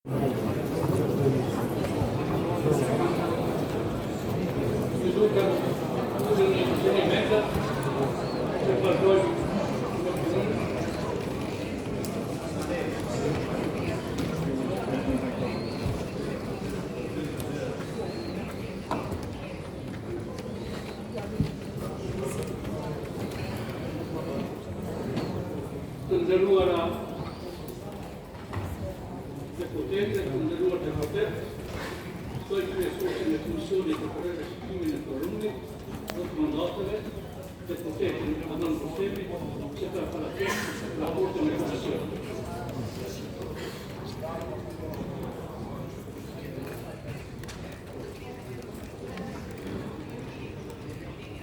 Të nderuara deputete, të nderuar deputet, sot kryesorin e Komisionit të Përshkrimin e Forumit, të mandateve, deputetin e Madam Kusemi, që të paraqes raportin e Komisionit.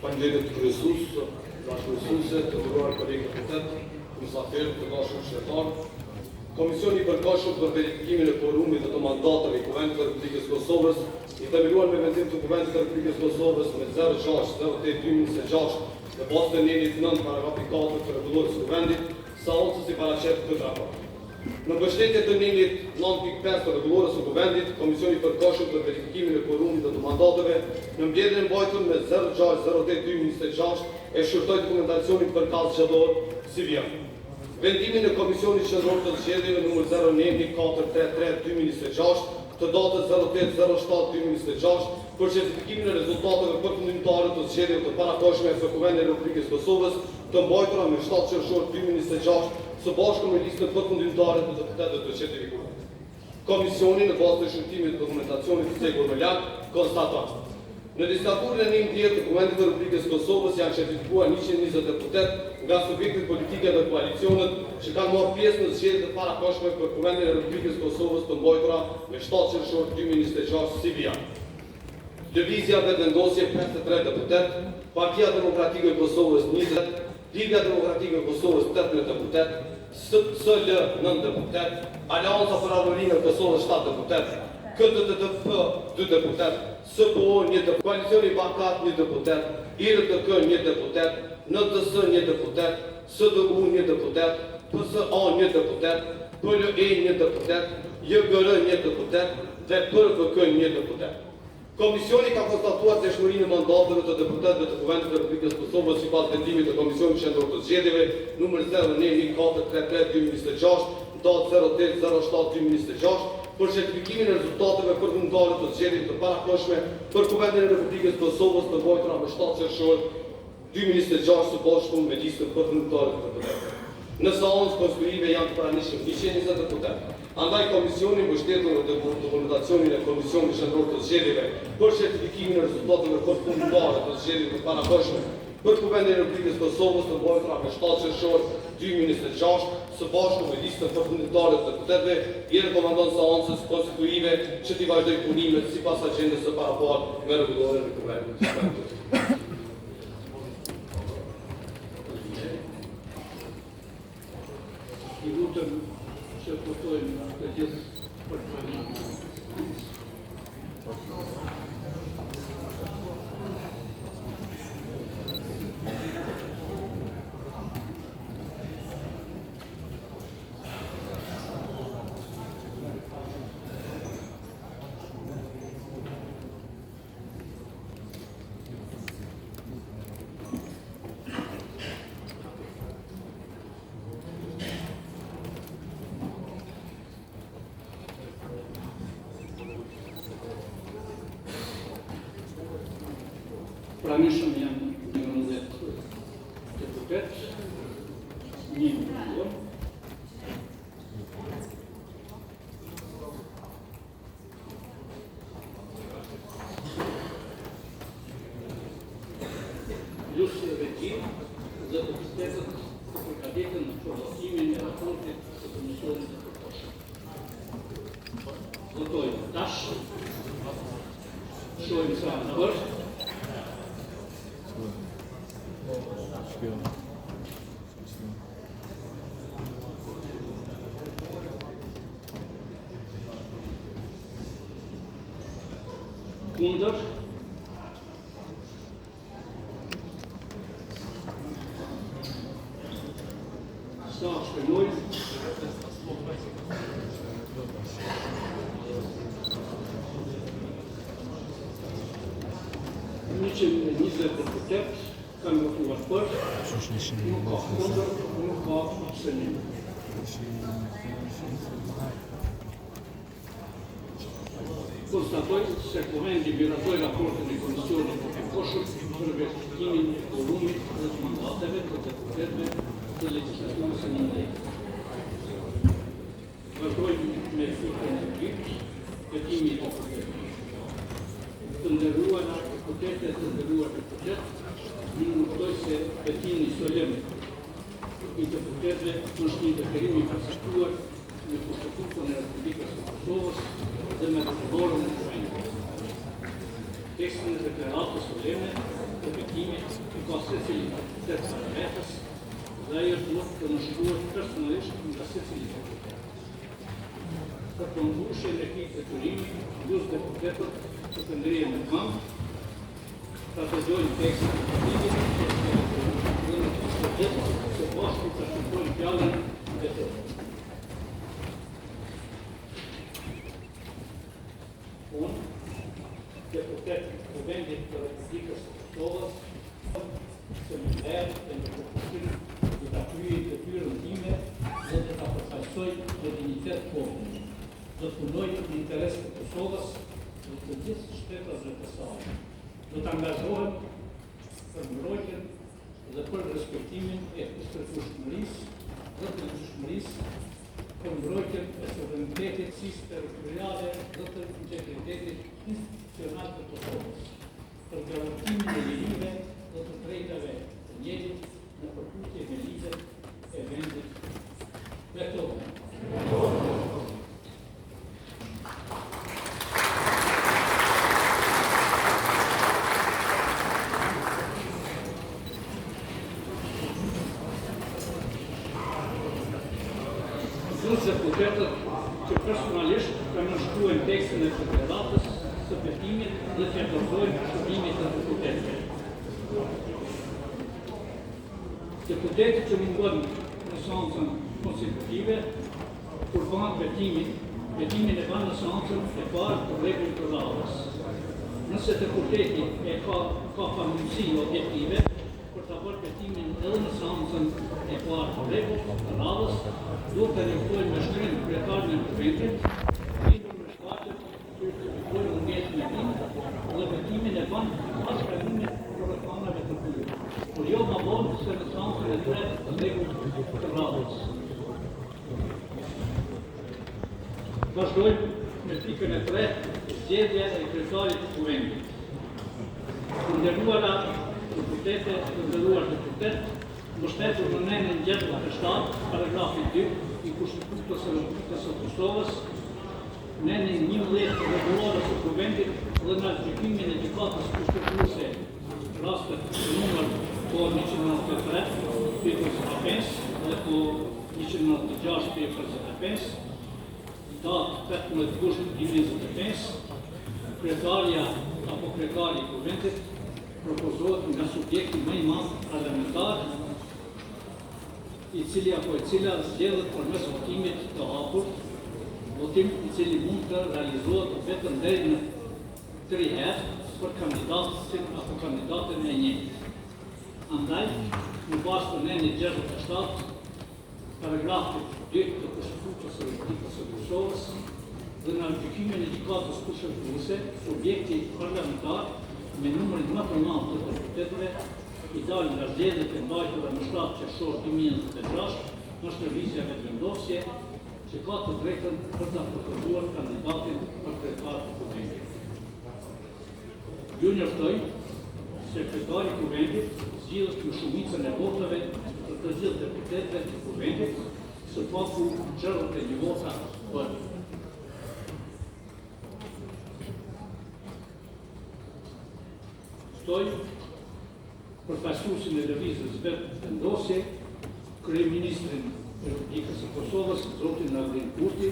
Faleminderit kryesues, bashkëpunësuese, të nderuar kolegë deputet, mysafirë të dashur qytetar. Komisioni i përkatshëm për verifikimin e forumit dhe të mandatave i Kuvendit të Republikës Kosovës, i themeluar me vendim të Kuvendit të Republikës Kosovës me 06/08/2026 në bazë të nenit 9 paragrafi 4 të rregullorisë së Kuvendit, seancës i paraqet këtë raport. Në mbështetje të nenit 9.5 të rregullorisë së Kuvendit, Komisioni i përkatshëm për verifikimin e forumit dhe të mandatave në mbledhjen e mbajtur me 06/08/2026 e shërtoi dokumentacionin për kallës qendror si vjen. Vendimin e Komisionit Qendror të Zgjedhjeve nr. 09.433/2026 të datës 08/07/2026 për certifikimin e rezultateve përfundimtare të zgjedhjeve të parakohshme të Kuvendit të Republikës Kosovës të mbajtura me 7 qershor 2026 së bashku me listën përfundimtare të deputetëve të certifikuar. Komisioni në bazë të shërtimit të dokumentacionit të cekur me lak konstaton: në legislaturën e 19 të Kuvendit të Republikës Kosovës janë certifikuar 120 deputet nga subjektet politike dhe koalicionet që kanë marrë pjesë në zgjedhjet e parakohshme për Kuvendin e Republikës Kosovës të mbajtura me 7 qershor 2026 si vjen. Lëvizja Vetëvendosje 53 deputet, Partia Demokratike e Kosovës 20, Liga Demokratike e Kosovës 18 deputet, SL 9 deputet, Aleanca për Avërinë e Kosovës 7 deputet, KDTP 2 deputet, SPO 1 deputet, Koalicioni i Bankat 1 deputet, IRTK 1 deputet, NDS 1 deputet, SDU 1 deputet, PSA 1 deputet, PLE 1 deputet, JGR 1 deputet dhe PRVK 1 deputet. Komisioni ka konstatuar dëshmërinë e mandateve të deputetëve të Kuvendit të Republikës Kosovës sipas vendimit të Komisionit Qendror të Zgjedhjeve nr. 09.433/2026, datë 08/07/2026, për certifikimin e rezultateve përfundimtare të zgjedhjeve të parakohshme për Kuvendin e Republikës Kosovës të mbajtura me 7 qershor 2026 së bashku me listën përfundimtare të deputetëve. Në seancë konstitutive janë të pranishëm 120 deputetë. Andaj Komisioni mbështetur në dokumentacionin e Komisionit Qendror të Zgjedhjeve për certifikimin e rezultateve përfundimtare të zgjedhjeve të parakohshme për Kuvendin e Republikës Kosovës të mbajtura me 7 qershor 2026 së bashku me listën përfundimtare të deputetëve, i rekomandon seancës konstitutive që t'i vazhdojë punimet sipas agjendës së paraparë me rregulloren e Kuvendit. I lutem që votojmë të gjithë për të pranishëm janë 19 deputet, 1 milion. Lusë dhe vetim dhe deputetët të përgatitën në përvotimin e raportit të Komisionit të Përkohshëm. Votojmë tash. Shohim sa në është. Kundër. Sa shpenoj. 220 deputet kanë votuar për, nuk ka kundër, nuk ka abstenim. Konstatoj se Kuvendi miratoi raportin e Komisionit të Përkohshëm për verifikimin e quorumit dhe të mandateve të deputetëve të legjislaturës së njëjtë. Vazhdojmë me fitën e dytë, vetimi i deputetëve. Të nderuara deputete, të nderuar deputet, ju notoj se vetimi solemn i deputetëve është një deklarim i përcaktuar në Konstitucion e Republikës së Kosovës dhe me përborën e Kuvendit. Tekstin e deklaratës solene të vetimit i ka secili deputet parametës dhe ajo duhet të nënshkruhet personalisht nga secili deputet. Për përmbushjen e këtij detyrimi, lutem deputetët të ndrihen në këmbë, ta dëgjojnë tekstin e vetimit dhe në këtë së bashku të shkruajnë fjalën e tyre. Unë, deputet Kuvendit të Republikës së Kosovës, se më merr e në përkushtim të ta kryej detyrën time dhe të ta përfaqësoj me dinjitet popullit. Do të punoj në interes të Kosovës dhe të gjithë shtetësve të saj. Do të angazhohem për mbrojtjen dhe për respektimin e kushtërfueshmërisë dhe të ndryshmërisë, për mbrojtjen e suverenitetit territoriale dhe të integritetit institucional të Kosovës, për garantimin e lirive dhe të drejtave të njerit në përputhje me ligjet e vendit vetor. Deputetët që personalisht kanë nënshkruar tekstin e deklaratës së vetimit dhe që dorëzojnë shërbimit të deputetëve. Deputetët që mungon në seancën konstitutive, kur bëhen vetimin e banë në seancën e parë të rregullt të radhës. Nëse deputeti ka pamundësi objektive për ta bërë vetimin edhe në seancën e parë të rregullt të radhës, duhet të njoftojnë me shtrim kryetarin e Kuvendit, lidhur me shkaqet që justifikojnë mungesën e tij dhe vetimin e bën pas pranimit të reklamave të tyre, por jo më vonë se në seancën e tretë të rregullt të radhës. Vazhdojmë me pikën e tretë, zgjedhja e kryetarit të Kuvendit. Të nderuara deputete, të nderuar deputet, mbështetur në nenën 67, paragrafi 2 i Konstitutës së Republikës së Kosovës, nenën 11 të rregullorës së Kuvendit dhe në gjykimin e gjykatës kushtetuese rastet numër 193/25 dhe 196/25, datë 18 gusht 2025, kryetarja apo kryetari i Kuvendit propozohet nga subjekti më i madh parlamentar, i cili apo e cila zgjedhet përmes votimit të hapur, votim i cili mund të realizohet vetëm deri në 3 herë për kandidatin apo kandidaten e njëjtë. Andaj, në bazë të nenit 67, paragrafit 2 të Konstitutës së Republikës së Kosovës dhe në gjykimin e gjykatës kushtetuese, subjekti parlamentar me numrin më të madh të deputetëve i dalë nga zgjedhjet e mbajtura në 7 qershor 2026 në shërbisje vendosje që ka të drejtën për ta propozuar kandidatin për kryetar të Kuvendit. Ju njoftoj se kryetari i Kuvendit zgjidhet me shumicën e votave për të gjithë deputetëve të Kuvendit, së paku 61 vota për. Ftoj përfaqësuesin e lëvizjes vendosje, kryeministrin e Republikës së Kosovës, zotin Nagrin Kurti,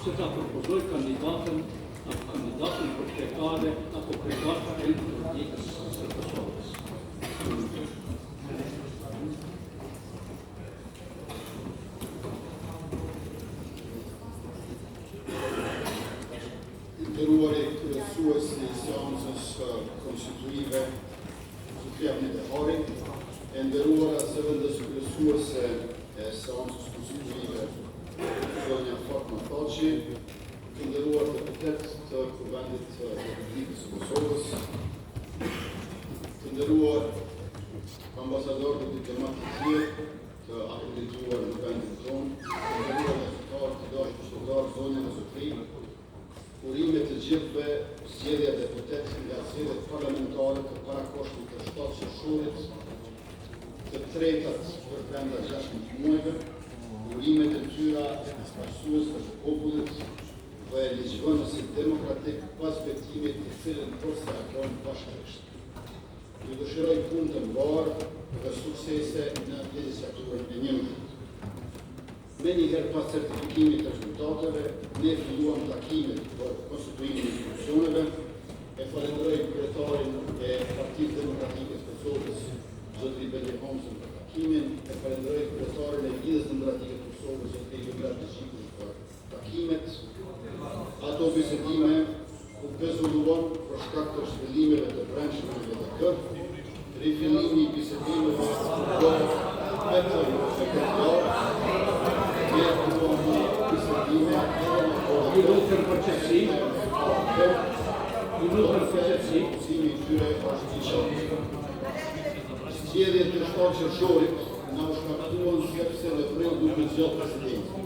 që ta propozoj kandidatën apo kandidatën për kryetare apo kryetar të Republikës së Kosovës. Nderuari kryesuesi i seancës konstitutive, Sofia Mitehari, e nderuara zëvendës kryesuese e seancës konstitutive zonja Fatma Thaçi, të nderuar deputet të Kuvendit të Republikës së Kosovës, të nderuar ambasador dhe diplomat të tjerë të akredituar në vendin tonë, të nderuar deputat të dashur qytetarë, zonja dhe zotëri, urime të gjithëve zgjedhja deputet nga zgjedhjet parlamentare të parakoshme të 7 qershorit, të tretat për brenda 16 muajve, urime të tyra arsuesve të popullit dhe ligjvënësit demokratik pas betimit të cilën përstrakon bashkërisht. Ju dëshiroj punë të mbarë dhe suksese në legjislaturën e njëjtë. Me njëherë pas certifikimit të rezultateve, ne filluam takimet për konstituimin e institucioneve, e falenderoj kryetarin e Partisë Demokratike të Kosovës, zotëri Beli Homsën për takimin, e falenderoj kryetarin e Lidhjes Demokratike të Kosovës, zotëri Jugrat Gjikun për takimet. Ato bisedime u pezulluan për shkak të zhvillimeve të brendshme në LDK, rifillimi i bisedimeve do vetëm në këtë javë. Ju lutem për qetësi. Ju lutem për qetësi. Mësimi i tyre është i qartë. Zgjedhjet e 7 qershorit na u shkaktuan sepse në prill duke zgjodhur presidentin.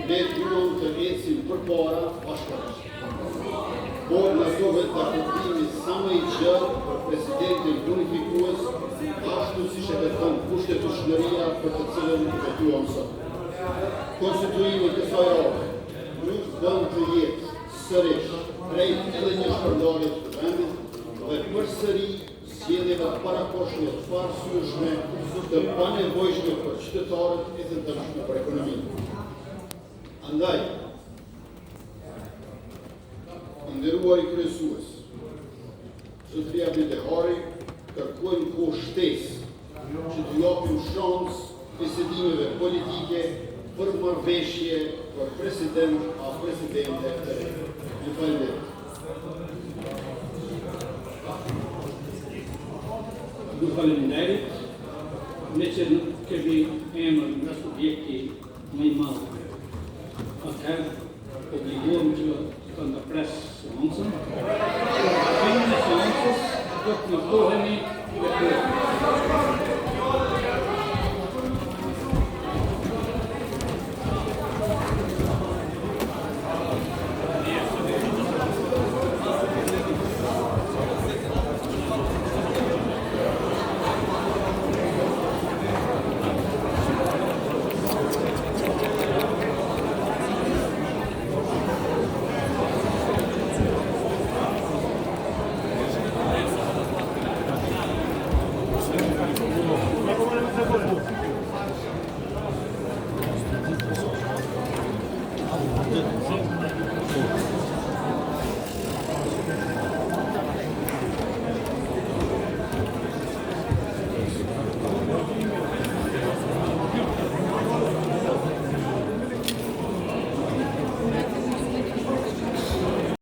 Ne duam të ecim përpara bashkërisht. Por në duhet të kuptimi sa më i gjatë për presidentin unifikues, ashtu siç e kërkon kushtetueshmëria për të cilën vetuam sot. Konstituimi i kësaj rrugë nuk bën të jetë sërish prej edhe një shpërndarje të vendit dhe përsëri zgjedhjeve të parakoshme të parësyeshme të panevojshme për qytetarët e të dëmshme për ekonominë. Andaj, nderuari kryesues, zotëria Mitehari, kërkojmë kohë shtesë që të japim shans bisedimeve politike për marrëveshje për president a presidente të re. Ju falenderoj. Ju falenderit, me që nuk kemi emër nga subjekti më i madh. Atëherë, obliguam që të ndërpres seancën. Në filmin e seancës do të njoftohemi